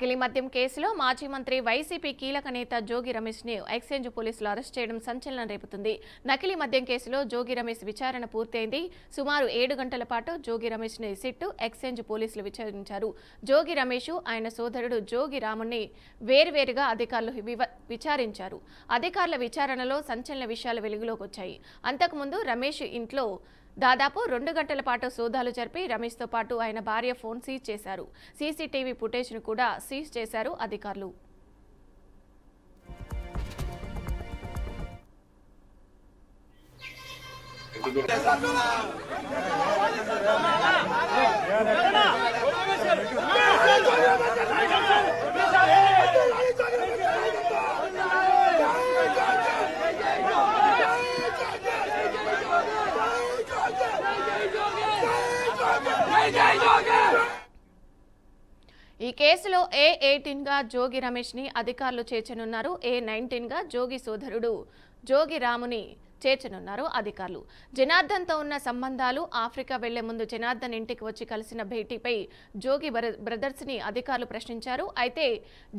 నకిలీ మద్యం కేసులో మాజీ మంత్రి వైసీపీ కీలక నేత జోగి రమేష్ ని ఎక్స్చేంజ్ పోలీసులు అరెస్ట్ చేయడం సంచలనం రేపుతుంది. నకిలీ మద్యం కేసులో జోగి రమేష్ విచారణ పూర్తయింది. సుమారు 7 గంటల పాటు జోగి రమేష్ ని సిట్టు ఎక్స్చేంజ్ పోలీసులు విచారించారు. జోగి రమేష్ ఆయన సోదరుడు జోగి రాముని వేర్వేరుగా అధికారులు విచారించారు. అధికారుల విచారణలో సంచలన విషయాలు వెలుగులోకి వచ్చాయి. అంతకుముందు రమేష్ ఇంట్లో దాదాపు 2 గంటల పాటు సోదాలు జరిపి రమేష్తో పాటు ఆయన భార్య ఫోన్ సీజ్ చేశారు. సీసీటీవీ ఫుటేజ్ను కూడా సీజ్ చేశారు అధికారులు. ఈ కేసులో A18 గా జోగి రమేష్ ని అధికారులు చేర్చనున్నారు. A19 గా జోగి సోదరుడు జోగి రాముని చేర్చనున్నారు అధికారులు. జనార్దన్ తో ఉన్న సంబంధాలు, ఆఫ్రికా వెళ్లే ముందు జనార్దన్ ఇంటికి వచ్చి కలిసిన భేటీపై జోగి బ్రదర్స్ ని అధికారులు ప్రశ్నించారు. అయితే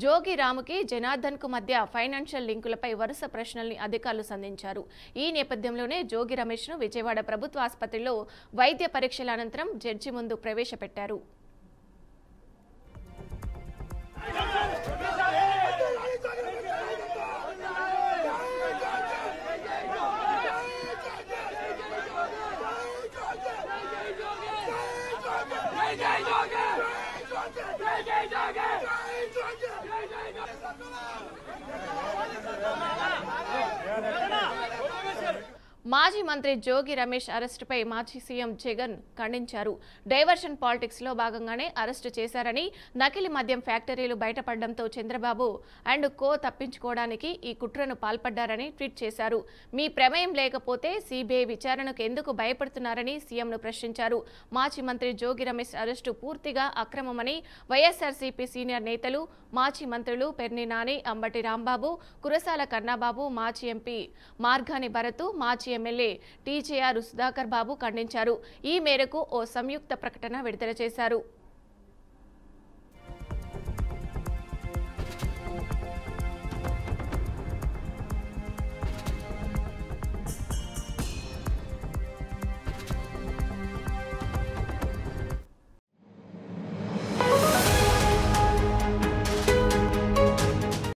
జోగి రాముకి జనార్దన్ కు మధ్య ఫైనాన్షియల్ లింకులపై వరుస ప్రశ్నల్ని అధికారులు సంధించారు. ఈ నేపథ్యంలోనే జోగి రమేష్ ను విజయవాడ ప్రభుత్వ ఆసుపత్రిలో వైద్య పరీక్షల అనంతరం జడ్జి ముందు ప్రవేశపెట్టారు. మాజీ మంత్రి జోగి రమేష్ అరెస్టుపై మాజీ సీఎం జగన్ ఖండించారు. డైవర్షన్ పాలిటిక్స్ లో భాగంగానే అరెస్టు చేశారని, నకిలీ మద్యం ఫ్యాక్టరీలు బయటపడడంతో చంద్రబాబు అండ్ కో తప్పించుకోవడానికి ఈ కుట్రను పాల్పడ్డారని ట్వీట్ చేశారు. మీ ప్రమేయం లేకపోతే సిబిఐ విచారణకు ఎందుకు భయపడుతున్నారని సీఎంను ప్రశ్నించారు. మాజీ మంత్రి జోగి రమేష్ అరెస్టు పూర్తిగా అక్రమమని వైఎస్ఆర్సీపీ సీనియర్ నేతలు, మాజీ మంత్రులు పెర్ని నాని, అంబటి రాంబాబు, కురసాల కన్నాబాబు, మాజీ ఎంపీ మార్గాని భరత్, మాజీ ఎమ్మెల్యే టీజేఆర్ సుధాకర్ బాబు ఖండించారు. ఈ మేరకు ఓ సంయుక్త ప్రకటన విడుదల చేశారు.